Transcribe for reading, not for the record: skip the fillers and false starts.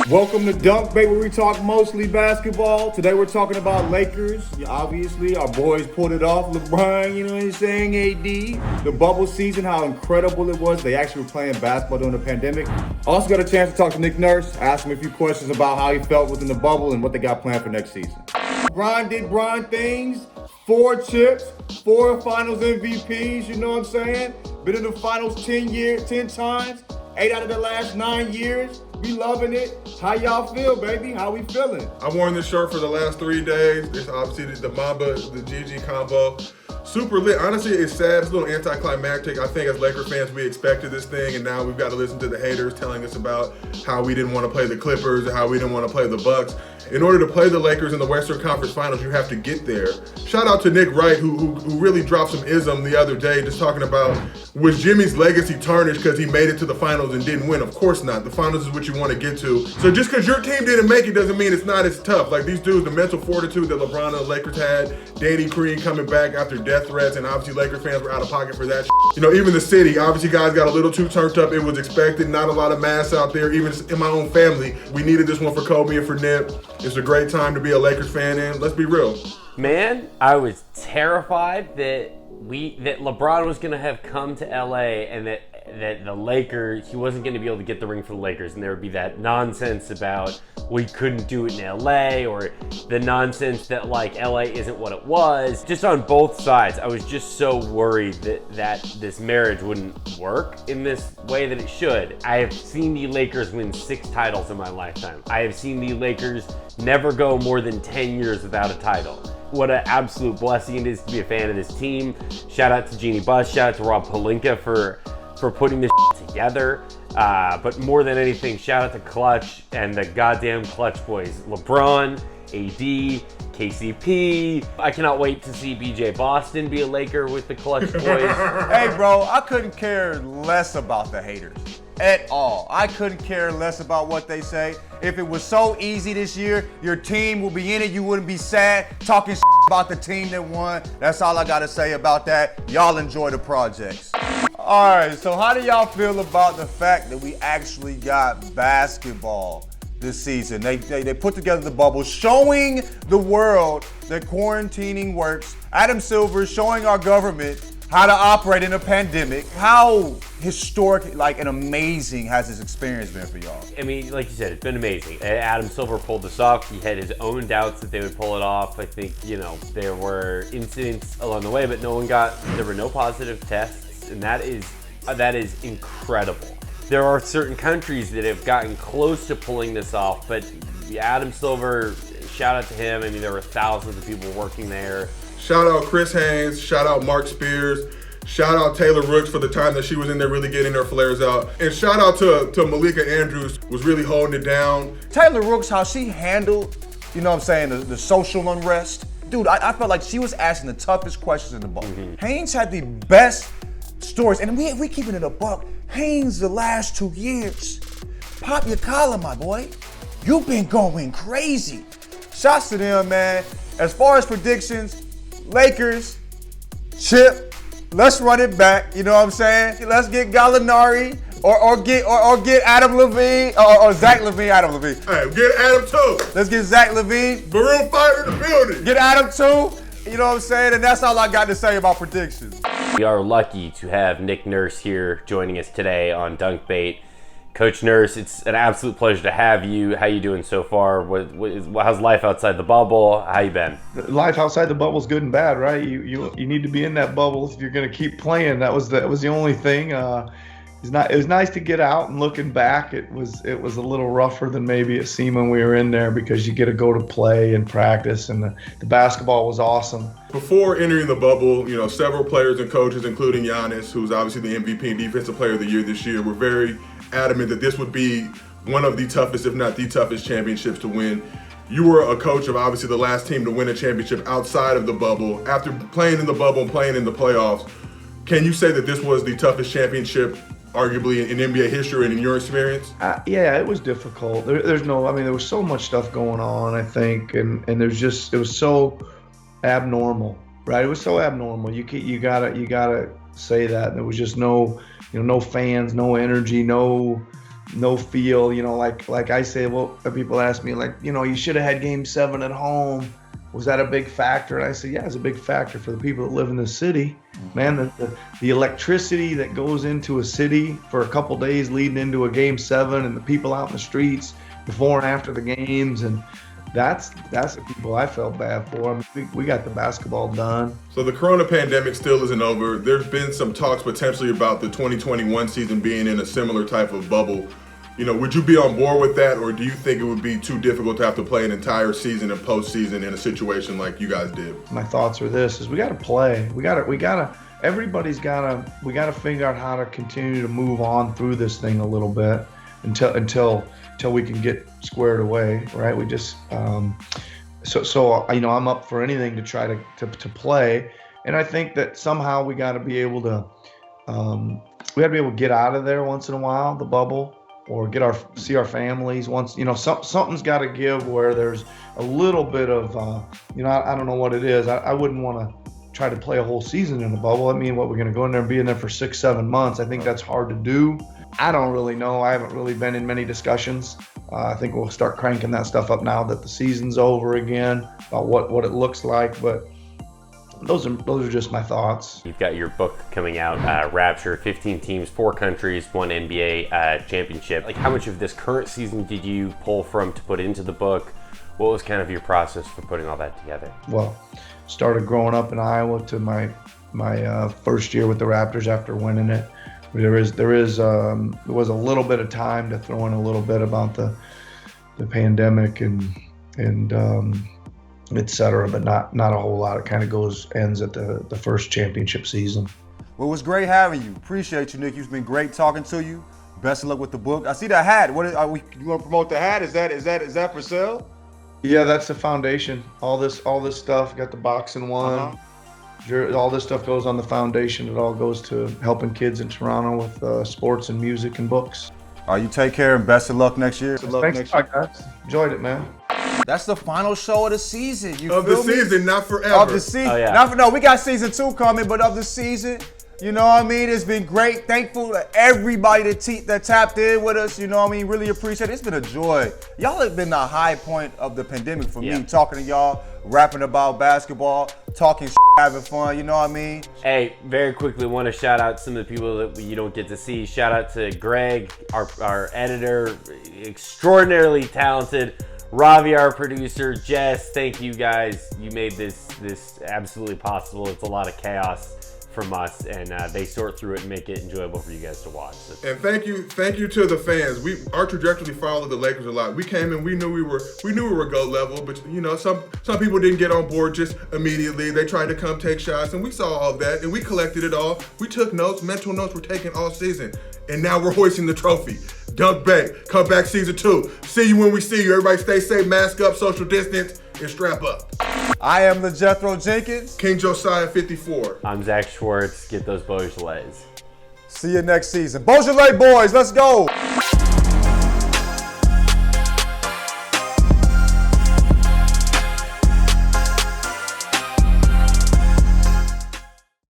Welcome to Dunk Bait, where we talk mostly basketball. Today we're talking about Lakers. Obviously, our boys pulled it off. LeBron, you know what I'm saying, AD. The bubble season, how incredible it was. They actually were playing basketball during the pandemic. Also got a chance to talk to Nick Nurse, ask him a few questions about how he felt within the bubble and what they got planned for next season. LeBron did Bron things. 4 chips, 4 finals MVPs, you know what I'm saying? Been in the finals 10 times, 8 out of the last 9 years. We loving it. How y'all feel, baby? How we feeling? I worn this shirt for the last 3 days. It's obviously the Mamba, the GG combo. Super lit. Honestly, it's sad. It's a little anticlimactic. I think as Laker fans, we expected this thing, and now we've got to listen to the haters telling us about how we didn't want to play the Clippers and how we didn't want to play the Bucks. In order to play the Lakers in the Western Conference Finals, you have to get there. Shout out to Nick Wright, who really dropped some ism the other day, just talking about, was Jimmy's legacy tarnished because he made it to the finals and didn't win? Of course not. The finals is what you want to get to. So just because your team didn't make it doesn't mean it's not as tough. Like these dudes, the mental fortitude that LeBron and the Lakers had, Danny Green coming back after death threats, and obviously Laker fans were out of pocket for that. You know, even the city, obviously guys got a little too turned up. It was expected. Not a lot of mass out there. Even in my own family, we needed this one for Kobe and for Nip. It's a great time to be a Lakers fan, and let's be real. Man, I was terrified that LeBron was going to have come to LA and that the Lakers, he wasn't going to be able to get the ring for the Lakers, and there would be that nonsense about we couldn't do it in LA, or the nonsense that like LA isn't what it was. Just on both sides, I was just so worried that this marriage wouldn't work in this way that it should. I have seen the Lakers win 6 titles in my lifetime. I have seen the Lakers never go more than 10 years without a title. What an absolute blessing it is to be a fan of this team. Shout out to Jeannie Buss, shout out to Rob Pelinka for putting this together. But more than anything, shout out to Clutch and the goddamn Clutch boys. LeBron, AD, KCP. I cannot wait to see BJ Boston be a Laker with the Clutch boys. Hey bro, I couldn't care less about the haters at all. I couldn't care less about what they say. If it was so easy this year, your team will be in it, you wouldn't be sad talking about the team that won. That's all I gotta say about that. Y'all enjoy the projects. All right, so how do y'all feel about the fact that we actually got basketball this season? They put together the bubble, showing the world that quarantining works. Adam Silver showing our government how to operate in a pandemic. How historic, like, and amazing has this experience been for y'all? I mean, like you said, it's been amazing. Adam Silver pulled this off. He had his own doubts that they would pull it off. I think, you know, there were incidents along the way, but there were no positive tests, and that is incredible. There are certain countries that have gotten close to pulling this off, but Adam Silver, shout out to him. I mean, there were thousands of people working there. Shout out Chris Haynes, shout out Mark Spears, shout out Taylor Rooks for the time that she was in there really getting her flares out. And shout out to Malika Andrews, was really holding it down. Taylor Rooks, how she handled, you know what I'm saying, the social unrest. Dude, I felt like she was asking the toughest questions in the bubble. Mm-hmm. Haynes had the best stories, and we keeping it a buck. Haynes, the last 2 years, pop your collar, my boy. You've been going crazy. Shouts to them, man. As far as predictions, Lakers, Chip, let's run it back. You know what I'm saying? Let's get Gallinari or get Adam Levine or Zach Levine, Adam Levine. All right, get Adam too. Let's get Zach Levine. Maroon 5 in the building. Get Adam too. You know what I'm saying? And that's all I got to say about predictions. We are lucky to have Nick Nurse here joining us today on Dunk Bait. Coach Nurse, it's an absolute pleasure to have you. How you doing so far? How's life outside the bubble? How you been? Life outside the bubble is good and bad, right? You need to be in that bubble if you're going to keep playing. That was the only thing. It was nice to get out, and looking back, it was a little rougher than maybe it seemed when we were in there, because you get to go to play and practice, and the basketball was awesome. Before entering the bubble, you know, several players and coaches, including Giannis, who's obviously the MVP and Defensive Player of the Year this year, were very adamant that this would be one of the toughest, if not the toughest, championships to win. You were a coach of obviously the last team to win a championship outside of the bubble. After playing in the bubble and playing in the playoffs, can you say that this was the toughest championship arguably in NBA history and in your experience? Yeah, it was difficult. There was so much stuff going on, I think, and it was so abnormal, right? It was so abnormal. You gotta say that. There was just no fans, no energy, no no feel. Like I say, well, people ask me like, you should have had Game 7 at home. Was that a big factor? And I say, yeah, it's a big factor for the people that live in the city. Man, the electricity that goes into a city for a couple days leading into a Game 7, and the people out in the streets before and after the games, and that's the people I felt bad for. I mean, we got the basketball done. So the corona pandemic still isn't over. There's been some talks potentially about the 2021 season being in a similar type of bubble. Would you be on board with that, or do you think it would be too difficult to have to play an entire season and postseason in a situation like you guys did? My thoughts are this: is we got to play. We got to. Everybody's got to. We got to figure out how to continue to move on through this thing a little bit until we can get squared away, right? We just so I'm up for anything to try to play, and I think that somehow we got to be able to get out of there once in a while, the bubble, or see our families once. Something's got to give where there's a little bit of I don't know what it is. I wouldn't want to try to play a whole season in the bubble. I mean, we're going to go in there and be in there for 6-7 months? I think that's hard to do. I don't really know. I haven't really been in many discussions. I think we'll start cranking that stuff up now that the season's over again, about what it looks like. But those are just my thoughts. You've got your book coming out, Rapture, 15 teams, 4 countries, 1 NBA championship. Like, how much of this current season did you pull from to put into the book? What was kind of your process for putting all that together? Well, started growing up in Iowa to my first year with the Raptors after winning it. There was a little bit of time to throw in a little bit about the pandemic and et cetera, but not a whole lot. It kind of ends at the first championship season. Well, it was great having you. Appreciate you, Nick. It's been great talking to you. Best of luck with the book. I see the hat. You want to promote the hat? Is that for sale? Yeah, that's the foundation. All this stuff. Got the boxing one. All this stuff goes on the foundation. It all goes to helping kids in Toronto with sports and music and books. You take care and best of luck next year. Thanks, guys. Enjoyed it, man. That's the final show of the season. Season, not forever. Of the season. Oh, yeah. We got season 2 coming, but of the season. You know what I mean? It's been great. Thankful to everybody that tapped in with us. You know what I mean? Really appreciate it. It's been a joy. Y'all have been the high point of the pandemic for me, talking to y'all, rapping about basketball, talking having fun. You know what I mean? Hey, very quickly, want to shout out some of the people that you don't get to see. Shout out to Greg, our editor, extraordinarily talented. Ravi, our producer. Jess, thank you guys. You made this absolutely possible. It's a lot of chaos from us, and they sort through it and make it enjoyable for you guys to watch. So. And thank you to the fans. Our trajectory followed the Lakers a lot. We came in, we knew we were GOAT level, but some people didn't get on board just immediately. They tried to come take shots, and we saw all of that, and we collected it all. We took notes, mental notes were taken all season, and now we're hoisting the trophy. Dunk Bay, come back season 2. See you when we see you. Everybody stay safe, mask up, social distance, and strap up. I am the Jethro Jenkins. King Josiah 54. I'm Zach Schwartz. Get those Beaujolais. See you next season. Beaujolais boys, let's go.